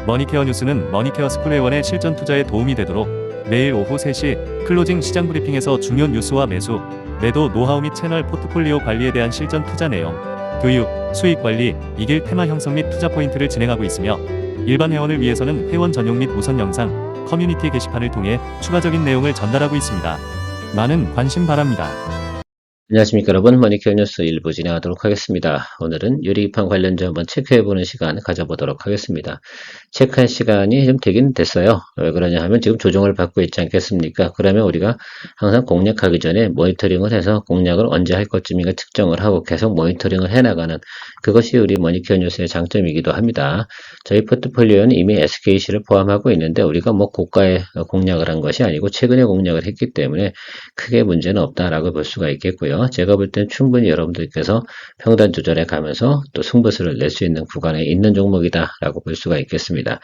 머니케어 뉴스는 머니케어 스쿨회원의 실전 투자에 도움이 되도록 매일 오후 3시 클로징 시장 브리핑에서 중요 뉴스와 매수, 매도 노하우 및 채널 포트폴리오 관리에 대한 실전 투자 내용, 교육, 수익 관리, 이길 테마 형성 및 투자 포인트를 진행하고 있으며 일반 회원을 위해서는 회원 전용 및 우선 영상, 커뮤니티 게시판을 통해 추가적인 내용을 전달하고 있습니다. 많은 관심 바랍니다. 안녕하십니까 여러분, 머니케어 뉴스 1부 진행하도록 하겠습니다. 오늘은 유리기판 관련주 한번 체크해보는 시간 가져보도록 하겠습니다. 체크할 시간이 좀 되긴 됐어요. 왜 그러냐 하면 지금 조정을 받고 있지 않겠습니까? 그러면 우리가 항상 공략하기 전에 모니터링을 해서 공략을 언제 할 것쯤인가 측정을 하고 계속 모니터링을 해나가는, 그것이 우리 머니케어 뉴스의 장점이기도 합니다. 저희 포트폴리오는 이미 SKC를 포함하고 있는데 우리가 뭐 고가의 공략을 한 것이 아니고 최근에 공략을 했기 때문에 크게 문제는 없다라고 볼 수가 있겠고요. 제가 볼 땐 충분히 여러분들께서 평단 조절해 가면서 또 승부수를 낼 수 있는 구간에 있는 종목이다라고 볼 수가 있겠습니다.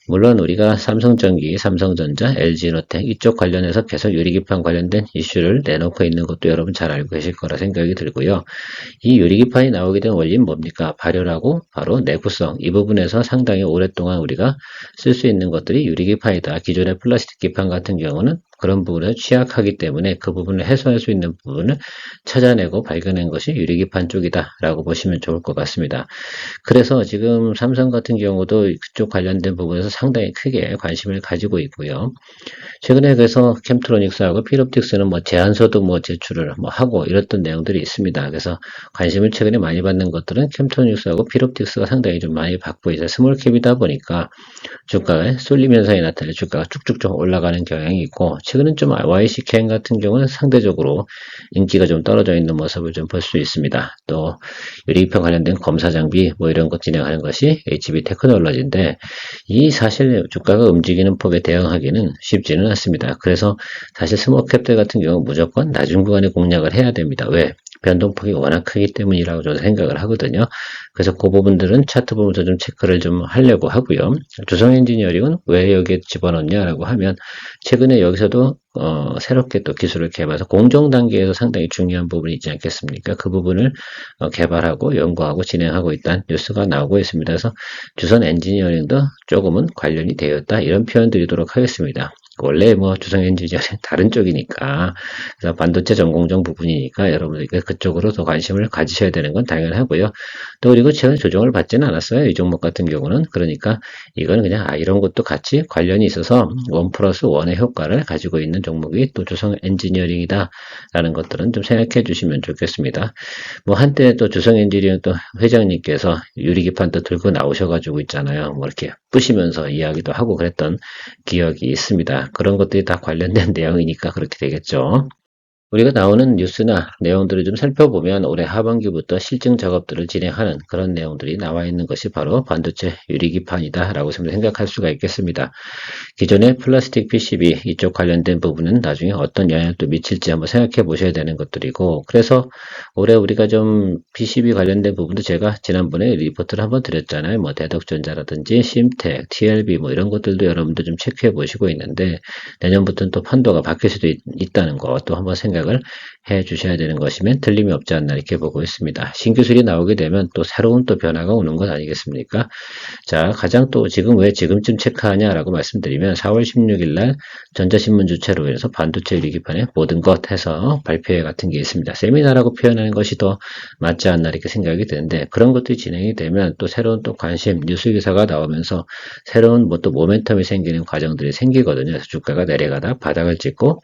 물론 우리가 삼성전기, 삼성전자, LG노텍 이쪽 관련해서 계속 유리기판 관련된 이슈를 내놓고 있는 것도 여러분 잘 알고 계실 거라 생각이 들고요. 이 유리기판이 나오게 된 원리는 뭡니까? 발효라고 바로 내구성, 이 부분에서 상당히 오랫동안 우리가 쓸 수 있는 것들이 유리기판이다. 기존의 플라스틱 기판 같은 경우는 그런 부분에 취약하기 때문에 그 부분을 해소할 수 있는 부분을 찾아내고 발견한 것이 유리기판 쪽이다 라고 보시면 좋을 것 같습니다. 그래서 지금 삼성 같은 경우도 그쪽 관련된 부분에서 상당히 크게 관심을 가지고 있고요. 최근에 그래서 캠트로닉스하고 필옵틱스는 뭐 제안서도 뭐 제출을 뭐 하고 이랬던 내용들이 있습니다. 그래서 관심을 최근에 많이 받는 것들은 캠트로닉스하고 필옵틱스가 상당히 좀 많이 받고 있어요. 스몰캡이다 보니까 주가에 쏠림 현상이 나타나 주가가 쭉쭉 좀 올라가는 경향이 있고, 최근은 좀 YCKM 같은 경우는 상대적으로 인기가 좀 떨어져 있는 모습을 좀 볼 수 있습니다. 또 유리기판 관련된 검사 장비 뭐 이런 것 진행하는 것이 HB 테크놀로지인데, 이 사실 주가가 움직이는 폭에 대응하기는 쉽지는 않습니다. 그래서 사실 스몰캡들 같은 경우 무조건 낮은 구간에 공략을 해야 됩니다. 왜? 변동폭이 워낙 크기 때문이라고 저는 생각을 하거든요. 그래서 그 부분들은 차트 보면서 좀 체크를 좀 하려고 하고요. 주성 엔지니어링은 왜 여기에 집어넣냐라고 하면, 최근에 여기서도 새롭게 또 기술을 개발해서 공정 단계에서 상당히 중요한 부분이 있지 않겠습니까? 그 부분을 개발하고 연구하고 진행하고 있다는 뉴스가 나오고 있습니다. 그래서 주성 엔지니어링도 조금은 관련이 되었다, 이런 표현 드리도록 하겠습니다. 원래 뭐 주성 엔지니어링 다른 쪽이니까, 그래서 반도체 전공정 부분이니까 여러분들 그쪽으로 더 관심을 가지셔야 되는 건 당연하고요. 또 그리고 최근 조정을 받지는 않았어요, 이 종목 같은 경우는. 그러니까 이건 그냥 이런 것도 같이 관련이 있어서 1+1의 효과를 가지고 있는 종목이 또 주성 엔지니어링이다 라는 것들은 좀 생각해 주시면 좋겠습니다. 뭐 한때 또 주성 엔지니어링 또 회장님께서 유리기판 또 들고 나오셔가지고 있잖아요. 뭐 이렇게 부시면서 이야기도 하고 그랬던 기억이 있습니다. 그런 것들이 다 관련된 내용이니까 그렇게 되겠죠. 우리가 나오는 뉴스나 내용들을 좀 살펴보면 올해 하반기부터 실증 작업들을 진행하는 그런 내용들이 나와 있는 것이 바로 반도체 유리기판이다 라고 생각할 수가 있겠습니다. 기존의 플라스틱 PCB 이쪽 관련된 부분은 나중에 어떤 영향을 또 미칠지 한번 생각해 보셔야 되는 것들이고, 그래서 올해 우리가 좀 PCB 관련된 부분도 제가 지난번에 리포트를 한번 드렸잖아요. 뭐 대덕전자라든지 심텍, TLB 뭐 이런 것들도 여러분들 좀 체크해 보시고 있는데, 내년부터는 또 판도가 바뀔 수도 있다는 거 또 한번 생각을 해 주셔야 되는 것이면 틀림이 없지 않나 이렇게 보고 있습니다. 신기술이 나오게 되면 또 새로운 또 변화가 오는 것 아니겠습니까? 자, 가장 또 지금 왜 지금쯤 체크하냐라고 말씀드리면, 4월 16일 날 전자신문 주최로 인해서 반도체 유리기판의 모든 것 해서 발표회 같은 게 있습니다. 세미나라고 표현하는 것이 더 맞지 않나 이렇게 생각이 드는데, 그런 것들이 진행이 되면 또 새로운 또 관심, 뉴스 기사가 나오면서 새로운 뭐 또 모멘텀이 생기는 과정들이 생기거든요. 그래서 주가가 내려가다 바닥을 찍고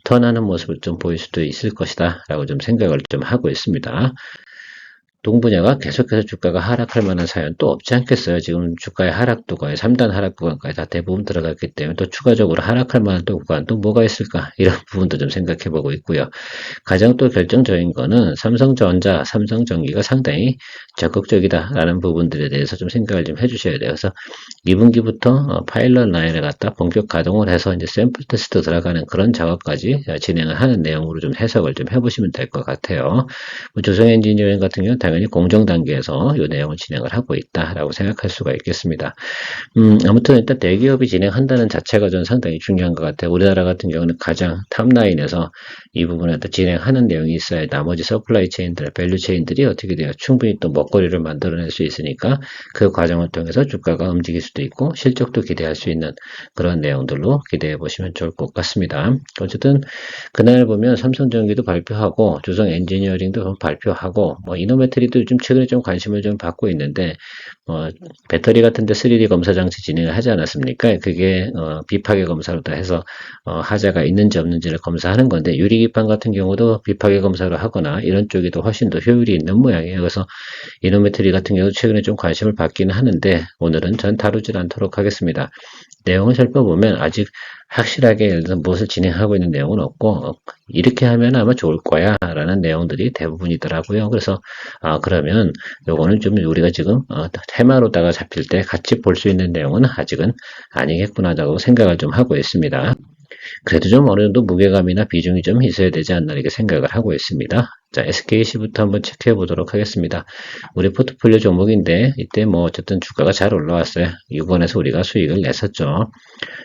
턴하는 모습을 좀 보일 수도 있을 것이다 라고 좀 생각을 좀 하고 있습니다. 동분야가 계속해서 주가가 하락할 만한 사연 또 없지 않겠어요? 지금 주가의 하락도 거의 3단 하락 구간까지 다 대부분 들어갔기 때문에 또 추가적으로 하락할 만한 또 구간 또 뭐가 있을까? 이런 부분도 좀 생각해 보고 있고요. 가장 또 결정적인 거는 삼성전자, 삼성전기가 상당히 적극적이다라는 부분들에 대해서 좀 생각을 좀 해주셔야 돼요. 그래서 2분기부터 파일럿 라인을 갖다 본격 가동을 해서 이제 샘플 테스트 들어가는 그런 작업까지 진행을 하는 내용으로 좀 해석을 좀 해보시면 될 것 같아요. 뭐 조성 엔지니어링 같은 경우는 당연히 공정 단계에서 이 내용을 진행을 하고 있다라고 생각할 수가 있겠습니다. 아무튼 일단 대기업이 진행한다는 자체가 전 상당히 중요한 것 같아요. 우리나라 같은 경우는 가장 탑라인에서 이 부분에 진행하는 내용이 있어야 나머지 서플라이 체인들, 밸류 체인들이 어떻게 돼요? 충분히 또 먹거리를 만들어낼 수 있으니까 그 과정을 통해서 주가가 움직일 수도 있고 실적도 기대할 수 있는 그런 내용들로 기대해 보시면 좋을 것 같습니다. 어쨌든 그날 보면 삼성전기도 발표하고 조성 엔지니어링도 발표하고 뭐 이노메트리도 요즘 최근에 좀 관심을 좀 받고 있는데 배터리 같은데 3D 검사 장치 진행을 하지 않았습니까? 그게 비파괴 검사로 다 해서 하자가 있는지 없는지를 검사하는 건데 유리기판 같은 경우도 비파괴 검사를 하거나 이런 쪽이 더 훨씬 더 효율이 있는 모양이에요. 그래서 이노메트리 같은 경우도 최근에 좀 관심을 받기는 하는데 오늘은 전 다루질 않도록 하겠습니다. 내용을 살펴보면 아직 확실하게 예를 들어서 무엇을 진행하고 있는 내용은 없고 이렇게 하면 아마 좋을 거야 라는 내용들이 대부분이더라고요. 그래서 그러면 요거는 좀 우리가 지금 테마로다가 잡힐 때 같이 볼 수 있는 내용은 아직은 아니겠구나라고 생각을 좀 하고 있습니다. 그래도 좀 어느 정도 무게감이나 비중이 좀 있어야 되지 않나 이렇게 생각을 하고 있습니다. 자, SKC부터 한번 체크해 보도록 하겠습니다. 우리 포트폴리오 종목인데 이때 뭐 어쨌든 주가가 잘 올라왔어요. 이 구간에서 우리가 수익을 냈었죠.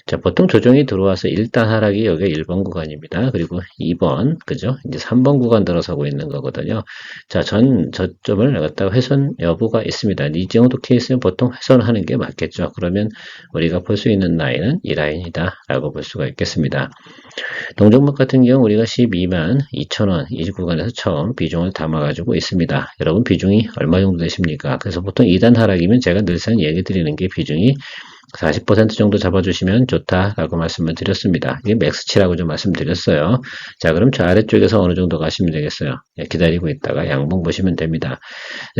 자, 보통 조정이 들어와서 일단 하락이 여기가 1번 구간입니다. 그리고 2번, 그죠? 이제 3번 구간 들어서고 있는 거거든요. 자, 저점을 갖다가 훼손 여부가 있습니다. 이 정도 케이스는 보통 훼손하는 게 맞겠죠. 그러면 우리가 볼 수 있는 라인은 이 라인이다 라고 볼 수가 있겠습니다. 동종목 같은 경우 우리가 12만 2천원 이 구간에서 처음 비중을 담아가지고 있습니다. 여러분 비중이 얼마 정도 되십니까? 그래서 보통 2단 하락이면 제가 늘상 얘기 드리는 게 비중이 40% 정도 잡아주시면 좋다라고 말씀을 드렸습니다. 이게 맥스치라고 좀 말씀드렸어요. 자, 그럼 저 아래쪽에서 어느 정도 가시면 되겠어요. 기다리고 있다가 양봉 보시면 됩니다.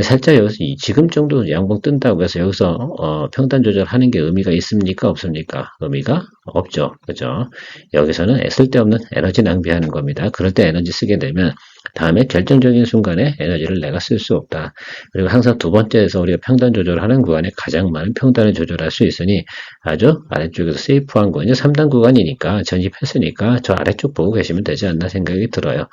살짝 여기서 지금 정도 양봉 뜬다고 해서 여기서 평단 조절하는 게 의미가 있습니까? 없습니까? 의미가 없죠. 그죠? 여기서는 쓸데없는 에너지 낭비하는 겁니다. 그럴 때 에너지 쓰게 되면 다음에 결정적인 순간에 에너지를 내가 쓸 수 없다. 그리고 항상 두 번째에서 우리가 평단 조절하는 구간에 가장 많은 평단을 조절할 수 있으니 아주 아래쪽에서 세이프한 거 이제 3단 구간이니까 전입했으니까 저 아래쪽 보고 계시면 되지 않나 생각이 들어요.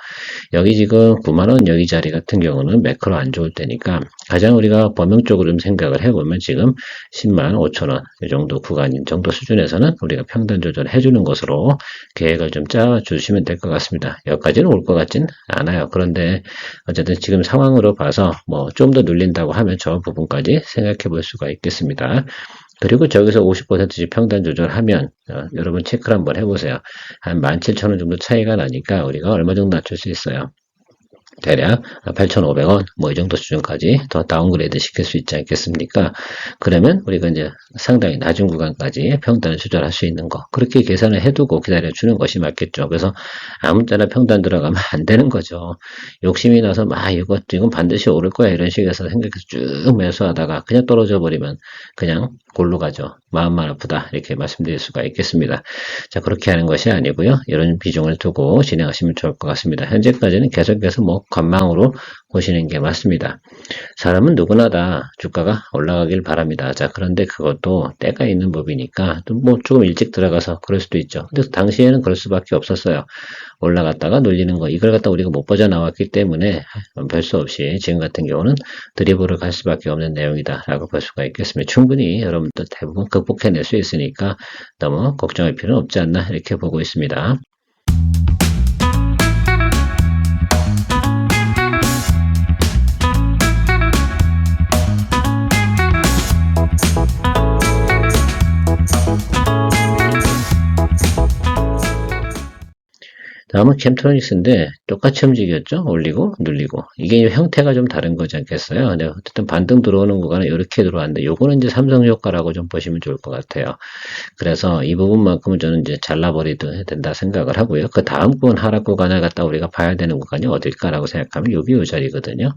여기 지금 9만원 여기 자리 같은 경우는 매크로 안 좋을 때니까 가장 우리가 범용적으로 좀 생각을 해보면 지금 10만 5천원 이 정도 구간인 정도 수준에서는 우리가 평단 조절을 해주는 것으로 계획을 좀 짜주시면 될 것 같습니다. 여기까지는 올 것 같진 않아요. 그런데 어쨌든 지금 상황으로 봐서 뭐 좀 더 눌린다고 하면 저 부분까지 생각해 볼 수가 있겠습니다. 그리고 저기서 50%씩 평단 조절하면 여러분 체크를 한번 해보세요. 한 17,000원 정도 차이가 나니까 우리가 얼마 정도 낮출 수 있어요. 대략 8,500원 뭐 이 정도 수준까지 더 다운그레이드 시킬 수 있지 않겠습니까? 그러면 우리가 이제 상당히 낮은 구간까지 평단을 조절할 수 있는 거 그렇게 계산을 해두고 기다려주는 것이 맞겠죠. 그래서 아무 때나 평단 들어가면 안 되는 거죠. 욕심이 나서 막 이건 반드시 오를 거야 이런 식에서 생각해서 쭉 매수하다가 그냥 떨어져 버리면 그냥 골로 가죠. 마음만 아프다 이렇게 말씀드릴 수가 있겠습니다. 자, 그렇게 하는 것이 아니고요. 이런 비중을 두고 진행하시면 좋을 것 같습니다. 현재까지는 계속해서 뭐 관망으로 보시는 게 맞습니다. 사람은 누구나 다 주가가 올라가길 바랍니다. 자, 그런데 그것도 때가 있는 법이니까 뭐 조금 일찍 들어가서 그럴 수도 있죠. 근데 당시에는 그럴 수밖에 없었어요. 올라갔다가 눌리는 거 이걸 갖다 우리가 못 빠져나왔기 때문에 별 수 없이 지금 같은 경우는 드리블을 갈 수밖에 없는 내용이다 라고 볼 수가 있겠습니다. 충분히 여러분들 대부분 극복해낼 수 있으니까 너무 걱정할 필요는 없지 않나 이렇게 보고 있습니다. 다음은 캠트로닉스인데 똑같이 움직였죠. 올리고 눌리고 이게 형태가 좀 다른 거지 않겠어요. 근데 어쨌든 반등 들어오는 구간은 이렇게 들어왔는데 요거는 이제 삼성 효과라고 좀 보시면 좋을 것 같아요. 그래서 이 부분만큼은 저는 이제 잘라버리도 된다 생각을 하고요. 그 다음 부분 하락 구간을 갖다 우리가 봐야 되는 구간이 어딜까라고 생각하면 여기 요 자리거든요.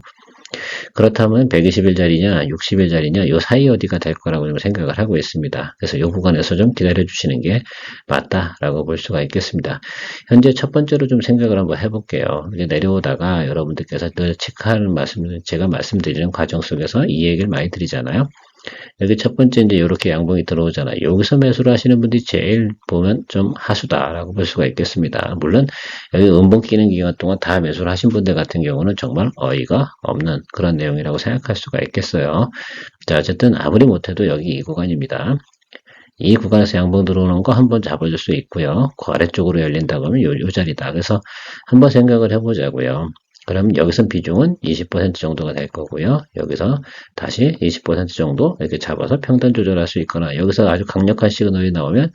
그렇다면 120일짜리냐 60일짜리냐 요 사이 어디가 될 거라고 좀 생각을 하고 있습니다. 그래서 요 구간에서 좀 기다려 주시는 게 맞다라고 볼 수가 있겠습니다. 현재 첫 번째로 좀 생각을 한번 해볼게요. 이제 내려오다가 여러분들께서 늘 체크하는 제가 말씀드리는 과정 속에서 이 얘기를 많이 드리잖아요. 여기 첫 번째 이제 이렇게 양봉이 들어오잖아요. 여기서 매수를 하시는 분들이 제일 보면 좀 하수다라고 볼 수가 있겠습니다. 물론 여기 음봉 끼는 기간 동안 다 매수를 하신 분들 같은 경우는 정말 어이가 없는 그런 내용이라고 생각할 수가 있겠어요. 자, 어쨌든 아무리 못해도 여기 이 구간입니다. 이 구간에서 양봉 들어오는 거 한번 잡아줄 수 있고요. 그 아래쪽으로 열린다고 하면 요 자리다. 그래서 한번 생각을 해보자고요. 그럼 여기서 비중은 20% 정도가 될 거고요. 여기서 다시 20% 정도 이렇게 잡아서 평단 조절할 수 있거나 여기서 아주 강력한 시그널이 나오면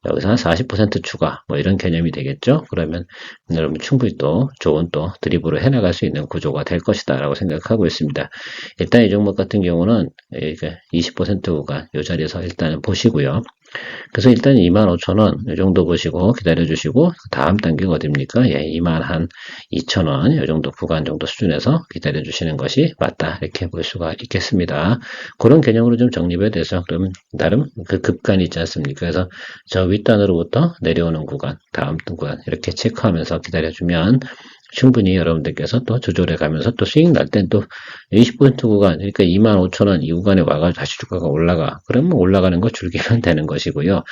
여기서 한 40% 추가 뭐 이런 개념이 되겠죠. 그러면 여러분 충분히 또 좋은 또 드리블을 해나갈 수 있는 구조가 될 것이다 라고 생각하고 있습니다. 일단 이 종목 같은 경우는 20% 구간 이 자리에서 일단은 보시고요. 그래서 일단 25,000원 이 정도 보시고 기다려 주시고 다음 단계가 어딥니까? 예, 22,000원 이 정도 구간 정도 수준에서 기다려 주시는 것이 맞다 이렇게 볼 수가 있겠습니다. 그런 개념으로 좀 정립에 대해서 그럼 나름 그 급간이 있지 않습니까? 그래서 저 윗단으로부터 내려오는 구간 다음 구간 이렇게 체크하면서 기다려 주면 충분히 여러분들께서 또 조절해 가면서 또 수익 날 땐 또 20% 구간, 그러니까 25,000원 이 구간에 와가지고 다시 주가가 올라가. 그러면 올라가는 거 줄이면 되는 것이고요.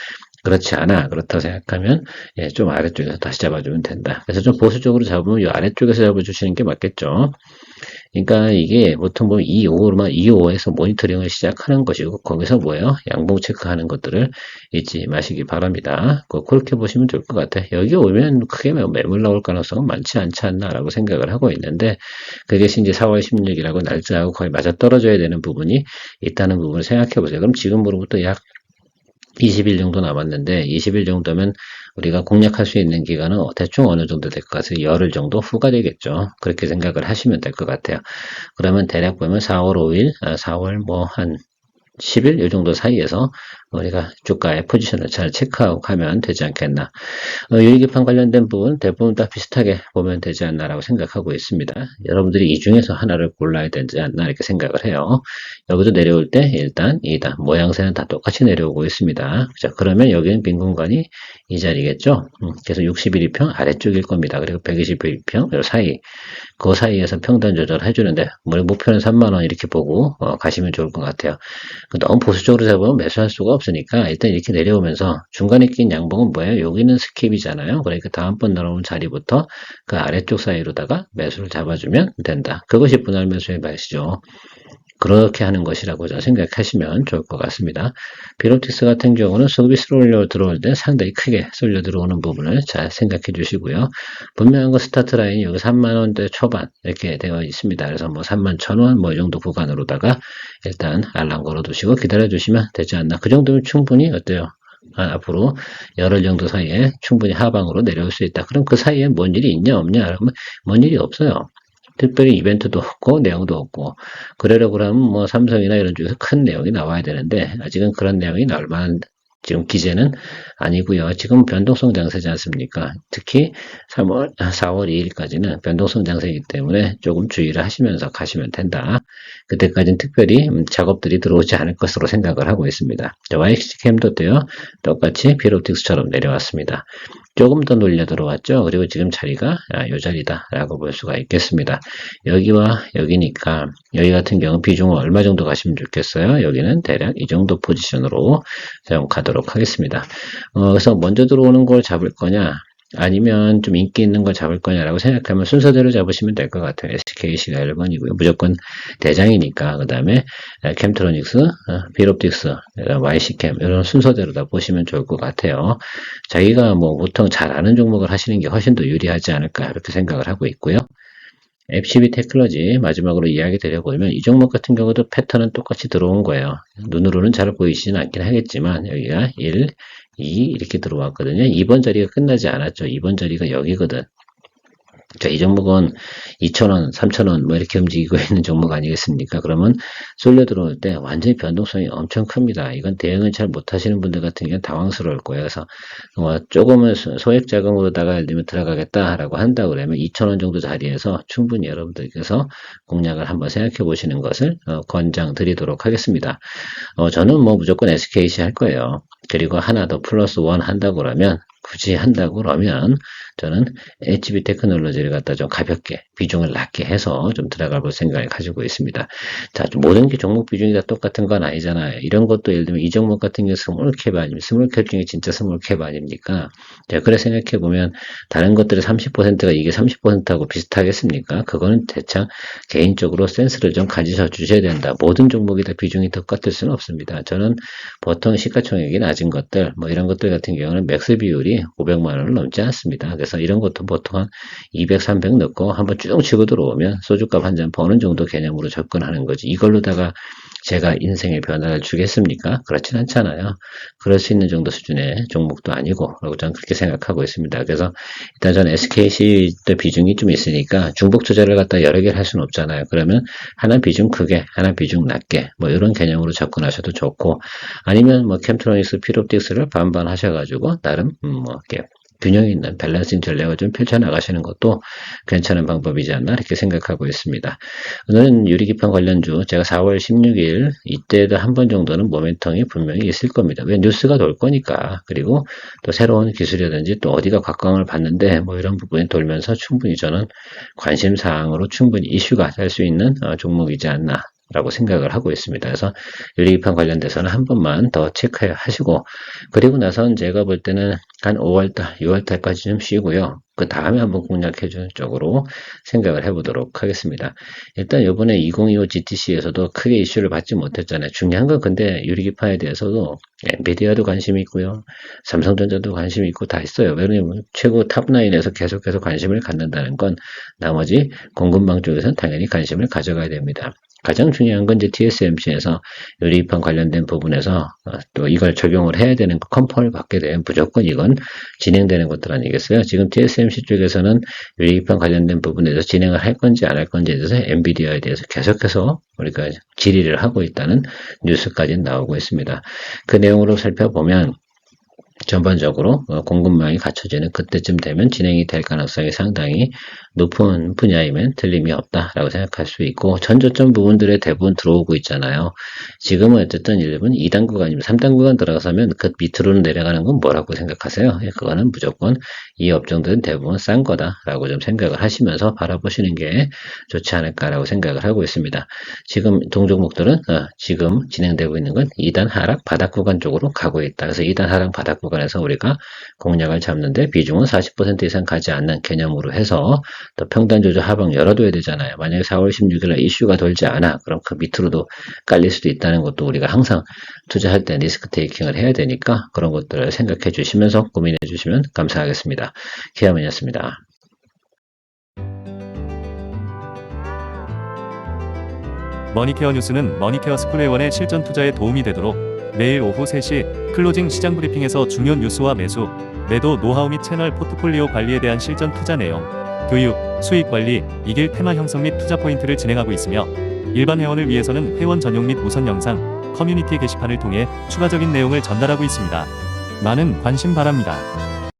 그렇지 않아. 그렇다고 생각하면, 예, 좀 아래쪽에서 다시 잡아주면 된다. 그래서 좀 보수적으로 잡으면 이 아래쪽에서 잡아주시는 게 맞겠죠. 그러니까 이게 보통 보면 255에서 모니터링을 시작하는 것이고 거기서 뭐예요? 양봉 체크하는 것들을 잊지 마시기 바랍니다. 그렇게 보시면 좋을 것 같아요. 여기 오면 크게 매물 나올 가능성은 많지 않지 않나라고 생각을 하고 있는데 그게 이제 4월 16일하고 날짜하고 거의 맞아떨어져야 되는 부분이 있다는 부분을 생각해 보세요. 그럼 지금으로부터 약 20일 정도 남았는데 20일 정도면 우리가 공략할 수 있는 기간은 대충 어느 정도 될 것 같아요. 열흘 정도 후가 되겠죠. 그렇게 생각을 하시면 될 것 같아요. 그러면 대략 보면 4월 5일, 4월 뭐 한 10일 이 정도 사이에서 우리가 주가의 포지션을 잘 체크하고 가면 되지 않겠나. 유의기판 관련된 부분 대부분 다 비슷하게 보면 되지 않나라고 생각하고 있습니다. 여러분들이 이 중에서 하나를 골라야 되지 않나 이렇게 생각을 해요. 여기도 내려올 때 1단, 2단 모양새는 다 똑같이 내려오고 있습니다. 자, 그러면 여기는 빈 공간이 이 자리겠죠. 그래서 61일평 아래쪽일 겁니다. 그리고 121평 사이 그 사이에서 평단 조절을 해주는데 목표는 3만원 이렇게 보고 가시면 좋을 것 같아요. 너무 보수적으로 잡으면 매수할 수가 없으니까 일단 이렇게 내려오면서 중간에 낀 양봉은 뭐예요? 여기는 스킵이잖아요. 그러니까 다음번 나오는 자리부터 그 아래쪽 사이로다가 매수를 잡아주면 된다. 그것이 분할 매수의 맛이죠. 그렇게 하는 것이라고 생각하시면 좋을 것 같습니다. 비로틱스 같은 경우는 서비스로 올려 들어올 때 상당히 크게 쏠려 들어오는 부분을 잘 생각해 주시고요. 분명한 거 스타트 라인이 여기 3만원대 초반 이렇게 되어 있습니다. 그래서 뭐 31,000원 뭐 이 정도 구간으로다가 일단 알람 걸어 두시고 기다려 주시면 되지 않나. 그 정도면 충분히 어때요? 앞으로 열흘 정도 사이에 충분히 하방으로 내려올 수 있다. 그럼 그 사이에 뭔 일이 있냐 없냐? 그러면 뭔 일이 없어요. 특별히 이벤트도 없고 내용도 없고 그러려고 그러면 뭐 삼성이나 이런 쪽에서 큰 내용이 나와야 되는데 아직은 그런 내용이 나올 만한 지금 기제는 아니고요. 지금 변동성 장세지 않습니까? 특히 4월 2일까지는 변동성 장세이기 때문에 조금 주의를 하시면서 가시면 된다. 그때까지는 특별히 작업들이 들어오지 않을 것으로 생각을 하고 있습니다. YXC캠도 때요. 똑같이 비로틱스처럼 내려왔습니다. 조금 더 눌려 들어왔죠. 그리고 지금 자리가 이 자리다 라고 볼 수가 있겠습니다. 여기와 여기니까 여기 같은 경우 비중을 얼마 정도 가시면 좋겠어요. 여기는 대략 이 정도 포지션으로 좀 가도록 하겠습니다. 그래서 먼저 들어오는 걸 잡을 거냐 아니면 좀 인기 있는 걸 잡을 거냐라고 생각하면 순서대로 잡으시면 될 것 같아요. SKC가 1번이고요. 무조건 대장이니까 그 다음에 캠트로닉스, 비롭틱스, YC캠 이런 순서대로 다 보시면 좋을 것 같아요. 자기가 뭐 보통 잘 아는 종목을 하시는 게 훨씬 더 유리하지 않을까 이렇게 생각을 하고 있고요. FCB 테크놀로지 마지막으로 이야기 드려보면 이 종목 같은 경우도 패턴은 똑같이 들어온 거예요. 눈으로는 잘 보이시진 않긴 하겠지만 여기가 1, 2 이렇게 들어왔거든요. 2번 자리가 끝나지 않았죠. 2번 자리가 여기거든. 자, 이 종목은 2,000원, 3,000원 뭐 이렇게 움직이고 있는 종목 아니겠습니까? 그러면 쏠려 들어올 때 완전히 변동성이 엄청 큽니다. 이건 대응을 잘 못하시는 분들 같은 경우는 당황스러울 거예요. 그래서 조금은 소액 자금으로다가 예를 들면 들어가겠다라고 한다 그러면 2,000원 정도 자리에서 충분히 여러분들께서 공략을 한번 생각해 보시는 것을 권장 드리도록 하겠습니다. 저는 뭐 무조건 SKC 할 거예요. 그리고 하나 더 플러스 원 한다고 그러면 굳이 한다고 그러면 저는 HB 테크놀로지를 갖다 좀 가볍게 비중을 낮게 해서 좀 들어가 볼 생각을 가지고 있습니다. 자, 모든 게 종목 비중이 다 똑같은 건 아니잖아요. 이런 것도 예를 들면 이 종목 같은 경우 스몰캡 아니면 스몰캡 중에 진짜 스몰캡 아닙니까? 자, 그래 생각해 보면 다른 것들의 30%가 이게 30%하고 비슷하겠습니까? 그거는 대창 개인적으로 센스를 좀 가지셔 주셔야 된다. 모든 종목이 다 비중이 똑같을 수는 없습니다. 저는 보통 시가총액이 낮은 것들, 뭐 이런 것들 같은 경우는 맥스 비율이 500만 원을 넘지 않습니다. 그래서 이런 것도 보통 한 200, 300 넣고 한번 쭉 치고 들어오면 소주값 한 잔 버는 정도 개념으로 접근하는 거지. 이걸로다가 제가 인생의 변화를 주겠습니까? 그렇진 않잖아요. 그럴 수 있는 정도 수준의 종목도 아니고, 라고 저는 그렇게 생각하고 있습니다. 그래서 일단 저는 SKC 비중이 좀 있으니까 중복 투자를 갖다 여러 개를 할 수는 없잖아요. 그러면 하나 비중 크게, 하나 비중 낮게, 뭐 이런 개념으로 접근하셔도 좋고, 아니면 뭐 캠트로닉스, 피롭틱스를 반반 하셔가지고 나름 뭐 이렇게 균형 있는 밸런싱 전략을 좀 펼쳐나가시는 것도 괜찮은 방법이지 않나 이렇게 생각하고 있습니다. 오늘은 유리기판 관련주 제가 4월 16일 이때도 한 번 정도는 모멘텀이 분명히 있을 겁니다. 왜 뉴스가 돌 거니까. 그리고 또 새로운 기술이라든지 또 어디가 각광을 받는데 뭐 이런 부분이 돌면서 충분히 저는 관심사항으로 충분히 이슈가 될 수 있는 종목이지 않나 라고 생각을 하고 있습니다. 그래서 유리기판 관련돼서는 한 번만 더 체크하시고, 그리고 나선 제가 볼 때는 한 5월달, 6월달까지 좀 쉬고요. 그 다음에 한번 공략해주는 쪽으로 생각을 해보도록 하겠습니다. 일단 이번에 2025 GTC에서도 크게 이슈를 받지 못했잖아요. 중요한 건 근데 유리기판에 대해서도 엔비디아도 관심이 있고요. 삼성전자도 관심이 있고 다 있어요. 왜냐면 최고 탑라인에서 계속해서 관심을 갖는다는 건 나머지 공급망 쪽에서는 당연히 관심을 가져가야 됩니다. 가장 중요한 건 이제 TSMC에서 유리기판 관련된 부분에서 또 이걸 적용을 해야 되는 컨펌을 받게 되면 무조건 이건 진행되는 것들 아니겠어요? 지금 TSMC 쪽에서는 유리기판 관련된 부분에서 진행을 할 건지 안 할 건지에 대해서 엔비디아에 대해서 계속해서 우리가 질의를 하고 있다는 뉴스까지 나오고 있습니다. 그 내용으로 살펴보면 전반적으로 공급망이 갖춰지는 그때쯤 되면 진행이 될 가능성이 상당히 높은 분야이면 틀림이 없다라고 생각할 수 있고, 전저점 부분들에 대부분 들어오고 있잖아요. 지금은 어쨌든 1분 2단 구간이면 3단 구간 들어가서면 그 밑으로는 내려가는 건 뭐라고 생각하세요? 그거는 무조건 이 업종들은 대부분 싼 거다라고 좀 생각을 하시면서 바라보시는 게 좋지 않을까라고 생각을 하고 있습니다. 지금 동종목들은 지금 진행되고 있는 건 2단 하락 바닥 구간 쪽으로 가고 있다. 그래서 2단 하락 바닥 구간에서 우리가 공략을 잡는데 비중은 40% 이상 가지 않는 개념으로 해서 또 평단 조절 하방 열어둬야 되잖아요. 만약에 4월 16일에 이슈가 돌지 않아, 그럼 그 밑으로도 깔릴 수도 있다는 것도 우리가 항상 투자할 때 리스크 테이킹을 해야 되니까 그런 것들을 생각해 주시면서 고민해 주시면 감사하겠습니다. 기아맨이었습니다. 머니케어 뉴스는 머니케어 스쿨회원의 실전 투자에 도움이 되도록 매일 오후 3시 클로징 시장 브리핑에서 중요 뉴스와 매수, 매도 노하우 및 채널 포트폴리오 관리에 대한 실전 투자 내용, 교육, 수익 관리, 이길 테마 형성 및 투자 포인트를 진행하고 있으며 일반 회원을 위해서는 회원 전용 및 우선 영상, 커뮤니티 게시판을 통해 추가적인 내용을 전달하고 있습니다. 많은 관심 바랍니다.